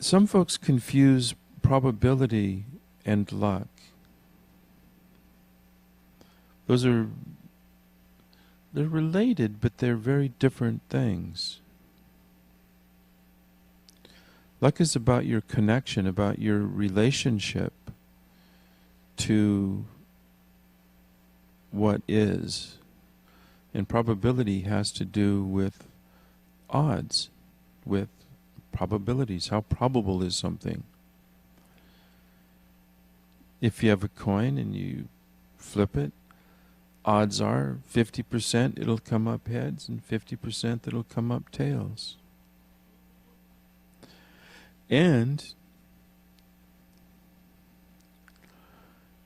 Some folks confuse probability and luck. They're related, but they're very different things. Luck is about your connection, about your relationship to what is. And probability has to do with odds, with probabilities. How probable is something? If you have a coin and you flip it, odds are 50% it'll come up heads and 50% it'll come up tails. And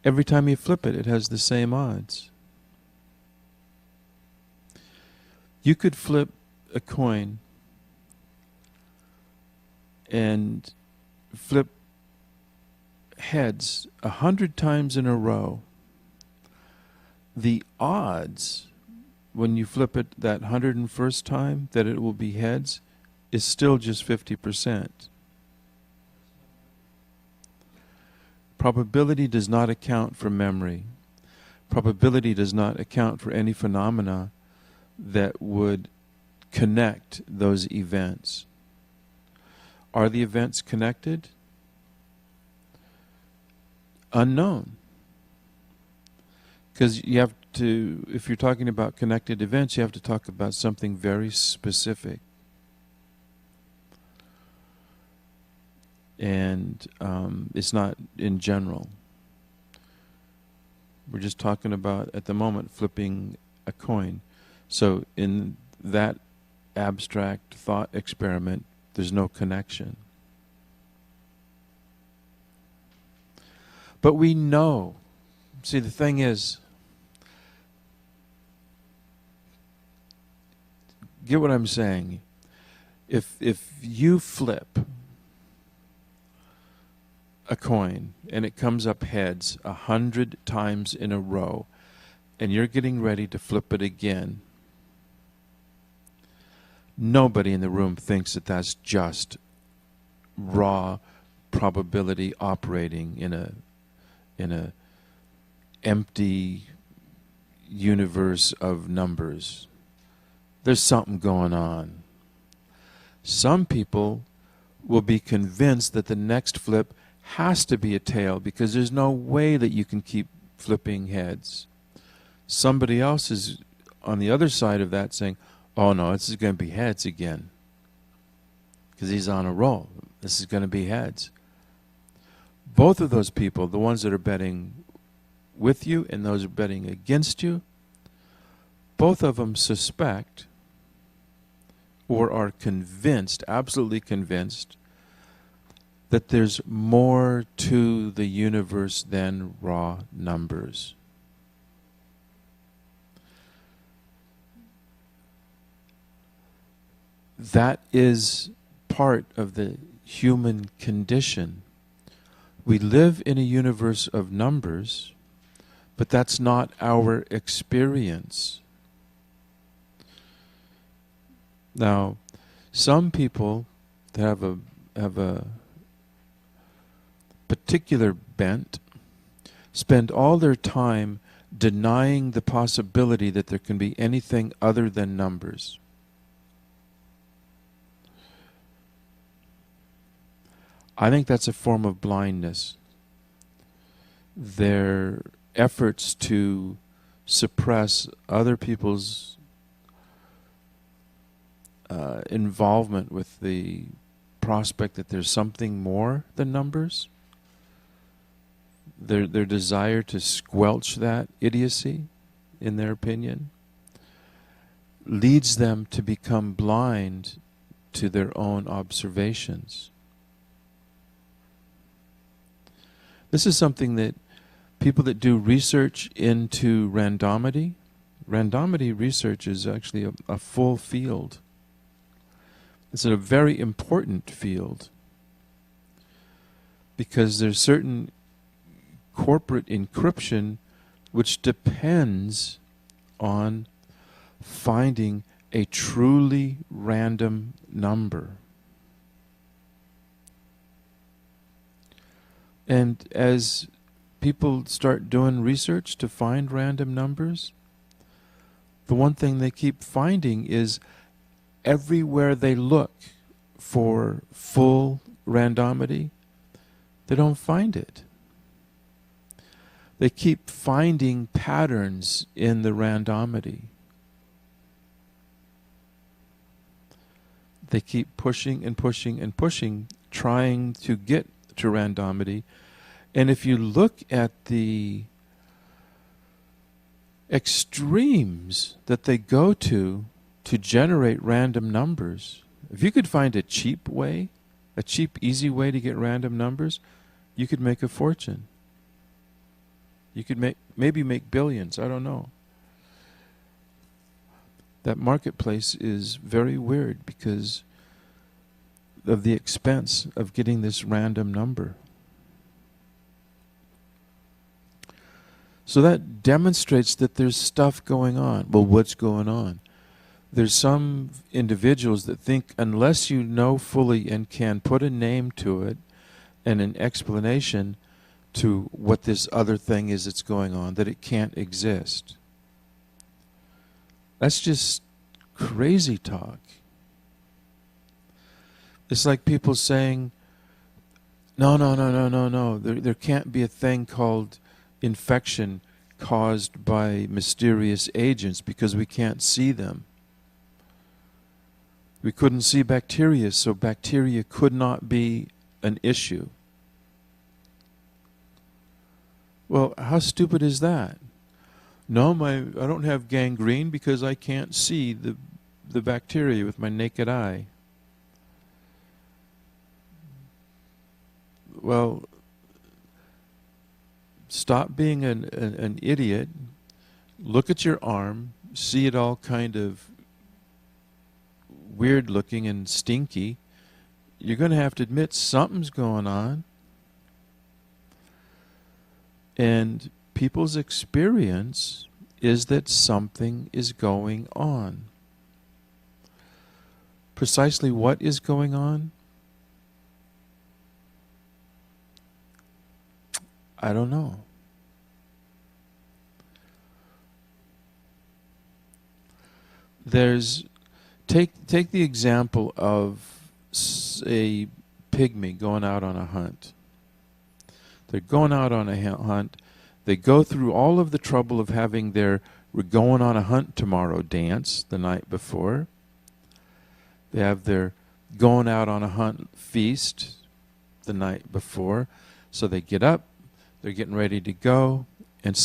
every time you flip it, it has the same odds. You could flip a coin and flip heads 100 times in a row. The odds when you flip it that 101st time that it will be heads is still just 50%. Probability does not account for memory. Probability does not account for any phenomena that would connect those events. Are the events connected? Unknown. Because you have to, if you're talking about connected events, you have to talk about something very specific. And it's not in general. We're just talking about, at the moment, flipping a coin. So in that abstract thought experiment, there's no connection. But we know. See, the thing is, get what I'm saying? If you flip a coin and it comes up heads 100 times in a row, and you're getting ready to flip it again, nobody in the room thinks that that's just raw probability operating in a empty universe of numbers. There's something going on. Some people will be convinced that the next flip has to be a tail because there's no way that you can keep flipping heads. Somebody else is on the other side of that saying, oh no, this is going to be heads again. Because he's on a roll. This is going to be heads. Both of those people, the ones that are betting with you and those who are betting against you, both of them suspect or are convinced, absolutely convinced, that there's more to the universe than raw numbers. That is part of the human condition. We live in a universe of numbers, but that's not our experience. Now, some people have a particular bent, spend all their time denying the possibility that there can be anything other than numbers. I think that's a form of blindness. Their efforts to suppress other people's involvement with the prospect that there's something more than numbers, their desire to squelch that idiocy, in their opinion, leads them to become blind to their own observations. This is something that people that do research into randomity research is actually a full field. It's a very important field because there's certain corporate encryption which depends on finding a truly random number. And as people start doing research to find random numbers, the one thing they keep finding is everywhere they look for full randomity, they don't find it. They keep finding patterns in the randomity. They keep pushing and pushing and pushing, trying to get to randomity. And if you look at the extremes that they go to generate random numbers, if you could find a cheap way, a cheap, easy way to get random numbers, you could make a fortune. You could maybe make billions, I don't know. That marketplace is very weird because of the expense of getting this random number. So that demonstrates that there's stuff going on. Well, what's going on? There's some individuals that think unless you know fully and can put a name to it and an explanation to what this other thing is that's going on, that it can't exist. That's just crazy talk. It's like people saying, no. There can't be a thing called infection caused by mysterious agents because we can't see them. We couldn't see bacteria, so bacteria could not be an issue. Well, how stupid is that? No, I don't have gangrene because I can't see the bacteria with my naked eye. Well, stop being an idiot. Look at your arm, see it all kind of weird looking and stinky. You're going to have to admit something's going on. And people's experience is that something is going on. Precisely what is going on? I don't know. Take the example of a pygmy going out on a hunt. They're going out on a hunt. They go through all of the trouble of having their "we're going on a hunt tomorrow" dance the night before. They have their going out on a hunt feast the night before. So they get up, they're getting ready to go, and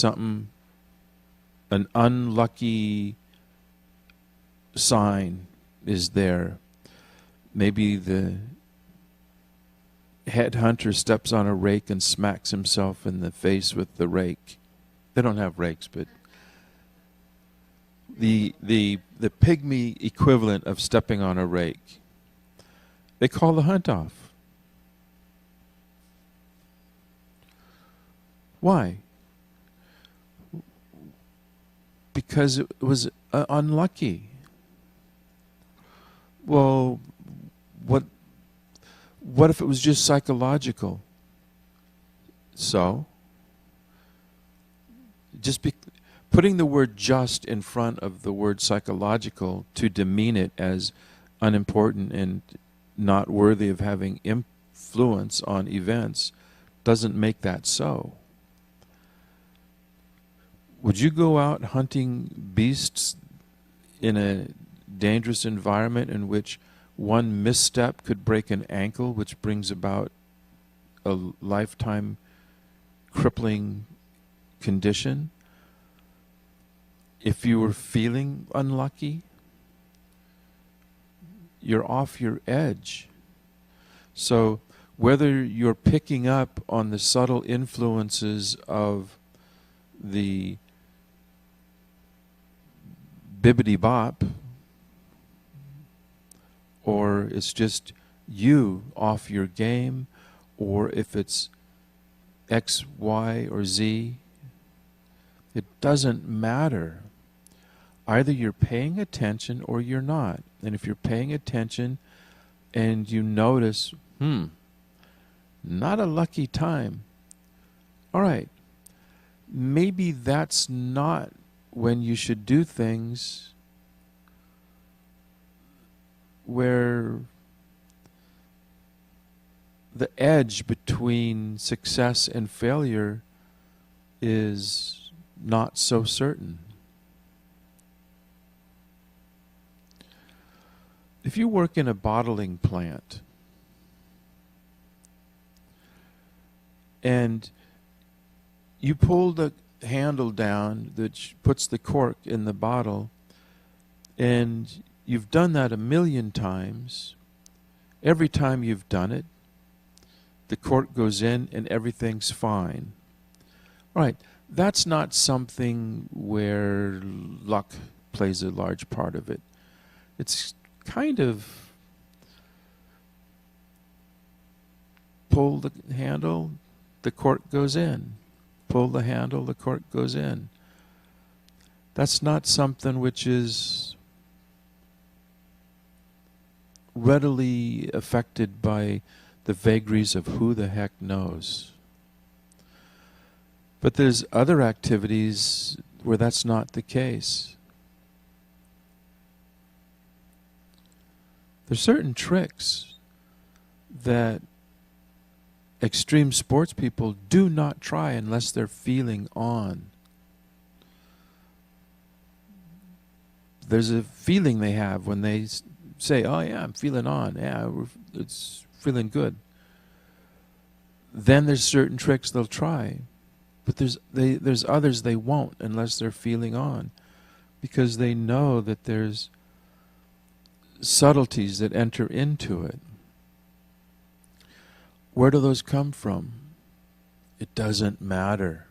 an unlucky sign is there. Maybe the head hunter steps on a rake and smacks himself in the face with the rake. They don't have rakes, but the pygmy equivalent of stepping on a rake. They call the hunt off. Why? Because it was unlucky. Well, what if it was just psychological? So, putting the word "just" in front of the word "psychological" to demean it as unimportant and not worthy of having influence on events doesn't make that so. Would you go out hunting beasts in a dangerous environment in which one misstep could break an ankle, which brings about a lifetime crippling condition? If you were feeling unlucky, you're off your edge. So whether you're picking up on the subtle influences of the bibbidi-bop, or it's just you off your game, or if it's X, Y, or Z, it doesn't matter. Either you're paying attention or you're not. And if you're paying attention and you notice, not a lucky time, all right, maybe that's not when you should do things where the edge between success and failure is not so certain. If you work in a bottling plant and you pull the handle down that puts the cork in the bottle, and you've done that 1,000,000 times, every time you've done it, the cork goes in and everything's fine. Right, that's not something where luck plays a large part of it. It's kind of pull the handle, the cork goes in. Pull the handle, the cork goes in. That's not something which is readily affected by the vagaries of who the heck knows. But there's other activities where that's not the case. There's certain tricks that extreme sports people do not try unless they're feeling on. There's a feeling they have when they say, oh yeah, I'm feeling on. Yeah, it's feeling good. Then there's certain tricks they'll try. But there's others they won't unless they're feeling on. Because they know that there's subtleties that enter into it. Where do those come from? It doesn't matter.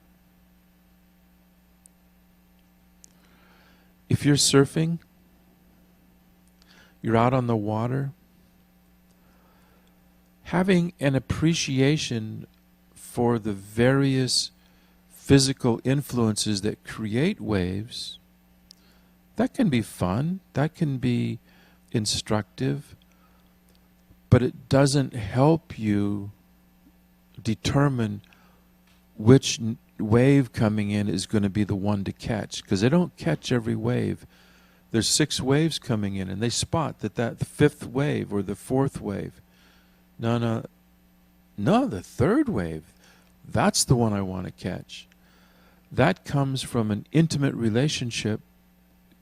If you're surfing, you're out on the water, having an appreciation for the various physical influences that create waves, that can be fun, that can be instructive, but it doesn't help you determine which wave coming in is going to be the one to catch, because they don't catch every wave. There's 6 waves coming in, and they spot that the 5th wave or the 4th wave. No, the 3rd wave, that's the one I want to catch. That comes from an intimate relationship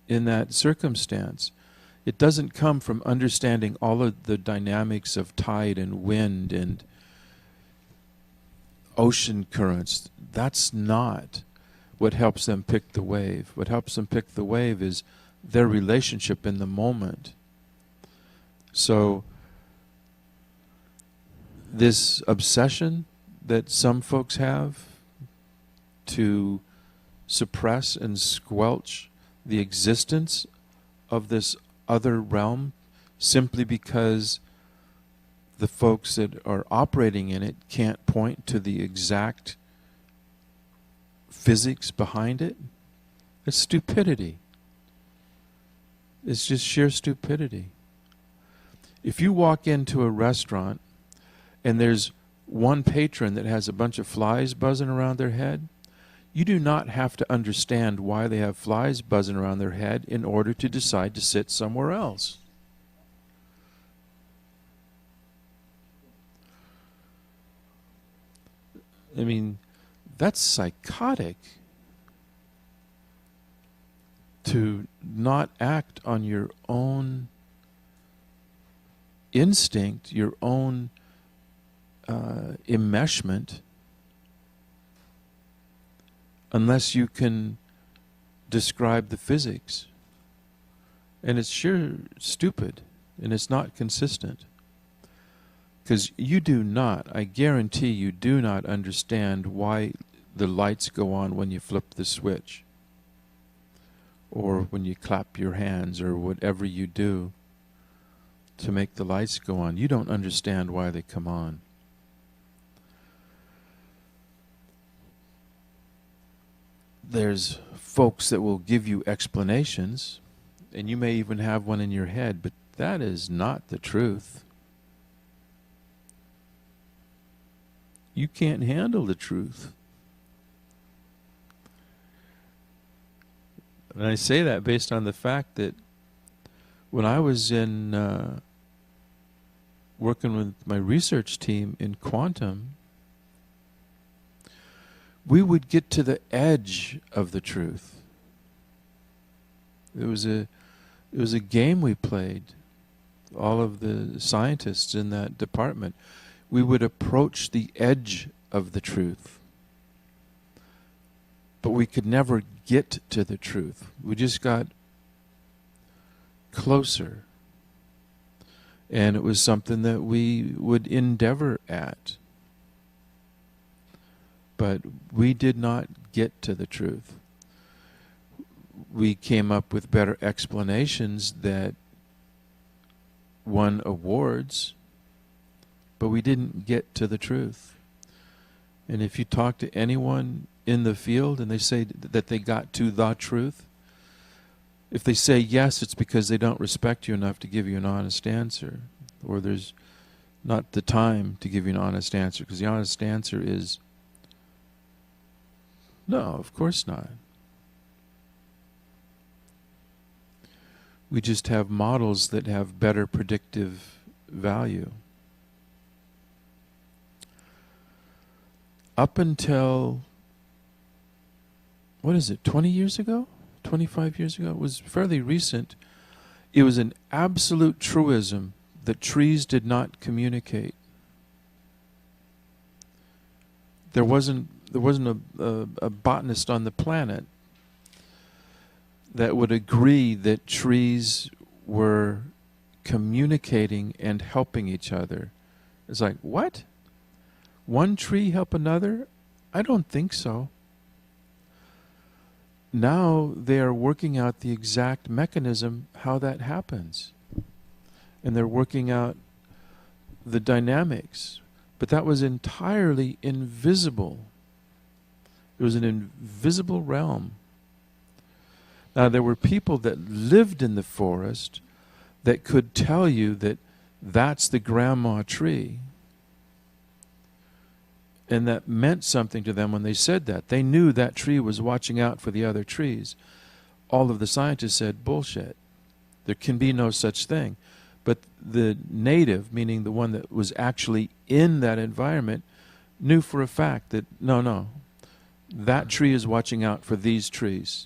in that circumstance. It doesn't come from understanding all of the dynamics of tide and wind and ocean currents. That's not what helps them pick the wave. What helps them pick the wave is their relationship in the moment. So this obsession that some folks have to suppress and squelch the existence of this other realm simply because the folks that are operating in it can't point to the exact physics behind it. It's stupidity. It's just sheer stupidity. If you walk into a restaurant and there's one patron that has a bunch of flies buzzing around their head, you do not have to understand why they have flies buzzing around their head in order to decide to sit somewhere else. I mean, that's psychotic to not act on your own instinct, your own enmeshment, unless you can describe the physics. And it's sure stupid, and it's not consistent. Because you do not, I guarantee you do not understand why the lights go on when you flip the switch, or when you clap your hands, or whatever you do to make the lights go on. You don't understand why they come on. There's folks that will give you explanations, and you may even have one in your head, but that is not the truth. You can't handle the truth. And I say that based on the fact that when I was in working with my research team in quantum, we would get to the edge of the truth. It was a game we played. All of the scientists in that department, we would approach the edge of the truth. But we could never get to the truth. We just got closer. And it was something that we would endeavor at. But we did not get to the truth. We came up with better explanations that won awards, but we didn't get to the truth. And if you talk to anyone in the field and they say that they got to the truth, if they say yes, it's because they don't respect you enough to give you an honest answer, or there's not the time to give you an honest answer, because the honest answer is no, of course not. We just have models that have better predictive value. Up until, 20 years ago? 25 years ago? It was fairly recent. It was an absolute truism that trees did not communicate. There wasn't a botanist on the planet that would agree that trees were communicating and helping each other. It's like, what? One tree help another? I don't think so. Now they are working out the exact mechanism how that happens. And they're working out the dynamics. But that was entirely invisible. It was an invisible realm. Now, there were people that lived in the forest that could tell you that that's the grandma tree. And that meant something to them when they said that. They knew that tree was watching out for the other trees. All of the scientists said, bullshit. There can be no such thing. But the native, meaning the one that was actually in that environment, knew for a fact that, no, that tree is watching out for these trees.